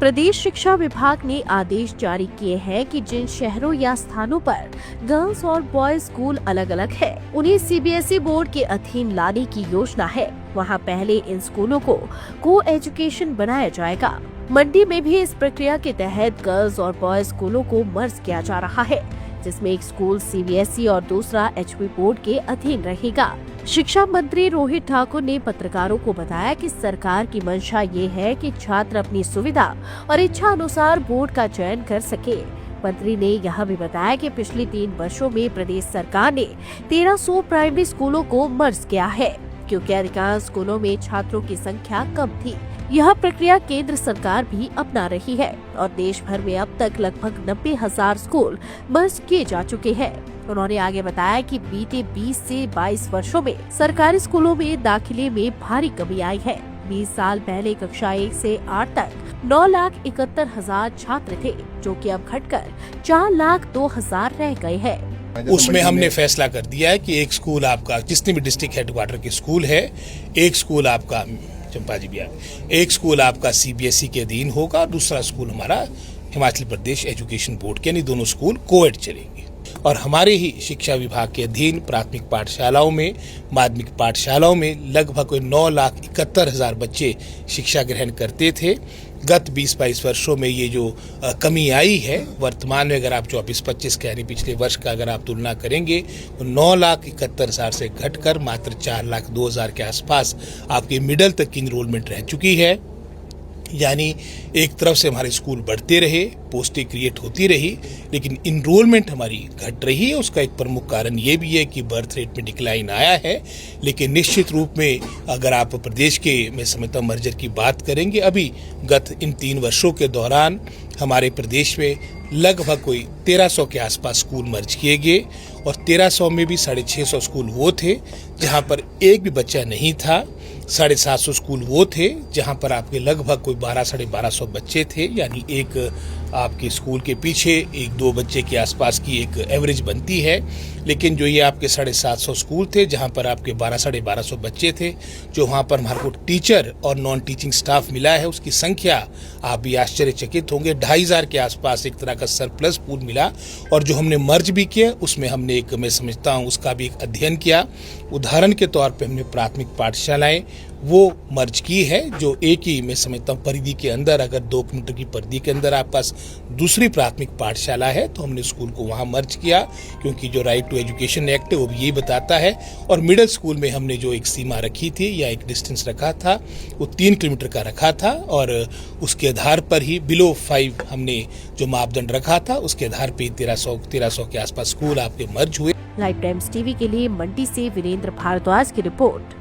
प्रदेश शिक्षा विभाग ने आदेश जारी किए हैं कि जिन शहरों या स्थानों पर गर्ल्स और बॉयज स्कूल अलग अलग है, उन्हें सीबीएसई बोर्ड के अधीन लाने की योजना है। वहां पहले इन स्कूलों को एजुकेशन बनाया जाएगा। मंडी में भी इस प्रक्रिया के तहत गर्ल्स और बॉयज स्कूलों को मर्ज किया जा रहा है, जिसमें एक स्कूल सीबीएसई और दूसरा एचपी बोर्ड के अधीन रहेगा। शिक्षा मंत्री रोहित ठाकुर ने पत्रकारों को बताया कि सरकार की मंशा ये है कि छात्र अपनी सुविधा और इच्छा अनुसार बोर्ड का चयन कर सके। मंत्री ने यह भी बताया कि पिछले 3 वर्षों में प्रदेश सरकार ने 1300 प्राइमरी स्कूलों को मर्ज किया है, क्योंकि अधिकांश स्कूलों में छात्रों की संख्या कम थी। यह प्रक्रिया केंद्र सरकार भी अपना रही है और देश भर में अब तक लगभग 90,000 स्कूल मर्ज किए जा चुके हैं। उन्होंने आगे बताया कि बीते 20 से 22 वर्षों में सरकारी स्कूलों में दाखिले में भारी कमी आई है। 20 साल पहले कक्षा 1 से 8 तक 9,71,000 छात्र थे, जो कि अब घटकर 4,02,000 रह गए हैं। उसमें हमने फैसला कर दिया है कि एक स्कूल आपका जितने भी डिस्ट्रिक्ट हेडक्वार्टर के स्कूल है, एक स्कूल आपका चंपा जी बिहार, एक स्कूल आपका सीबीएसई के अधीन होगा, दूसरा स्कूल हमारा हिमाचल प्रदेश एजुकेशन बोर्ड के, यानी दोनों स्कूल कोएड चलेंगे। और हमारे ही शिक्षा विभाग के अधीन प्राथमिक पाठशालाओं में, माध्यमिक पाठशालाओं में लगभग 9,71,000 बच्चे शिक्षा ग्रहण करते थे। गत 20-22 वर्षों में ये जो कमी आई है, वर्तमान में अगर आप 24-25 के यानी पिछले वर्ष का अगर आप तुलना करेंगे तो 9,71,000 से घटकर मात्र 4,02,000 के आसपास आपकी मिडिल तक की इनरोलमेंट रह चुकी है। यानी एक तरफ से हमारे स्कूल बढ़ते रहे, पोस्टें क्रिएट होती रही, लेकिन इनरोलमेंट हमारी घट रही है। उसका एक प्रमुख कारण ये भी है कि बर्थ रेट में डिक्लाइन आया है। लेकिन निश्चित रूप में अगर आप प्रदेश के मैं समझता हूँ मर्जर की बात करेंगे, अभी गत इन 3 वर्षों के दौरान हमारे प्रदेश में लगभग कोई 1300 के आसपास स्कूल मर्ज किए गए और 1300 में भी 650 स्कूल वो थे जहाँ पर एक भी बच्चा नहीं था। 750 स्कूल वो थे जहाँ पर आपके लगभग कोई 1200-1250 बच्चे थे, यानी एक आपके स्कूल के पीछे 1-2 बच्चे के आसपास की एक एवरेज बनती है। लेकिन जो ये आपके 750 स्कूल थे जहाँ पर आपके 1200-1250 बच्चे थे, जो वहाँ पर हमारे को टीचर और नॉन टीचिंग स्टाफ मिला है, उसकी संख्या आप भी आश्चर्यचकित होंगे, 2,500 के आसपास एक तरह का सरप्लस पूल मिला। और जो हमने मर्ज भी किया उसमें हमने एक मैं समझता हूँ उसका भी एक अध्ययन किया। उदाहरण के तौर पे हमने प्राथमिक पाठशालाएं वो मर्ज की है, जो एक ही मैं समझता हूँ परिधि के अंदर, अगर 2 किलोमीटर की परिधि के अंदर आपके पास दूसरी प्राथमिक पाठशाला है तो हमने स्कूल को वहाँ मर्ज किया, क्योंकि जो राइट टू एजुकेशन एक्ट है वो भी यही बताता है। और मिडिल स्कूल में हमने जो एक सीमा रखी थी या एक डिस्टेंस रखा था वो 3 किलोमीटर का रखा था, और उसके आधार पर ही बिलो 5 हमने जो मापदंड रखा था उसके आधार पर 1300 के आसपास स्कूल आपके मर्ज हुए। लाइव टाइम्स टीवी के लिए मंडी से वीरेंद्र भारद्वाज की रिपोर्ट।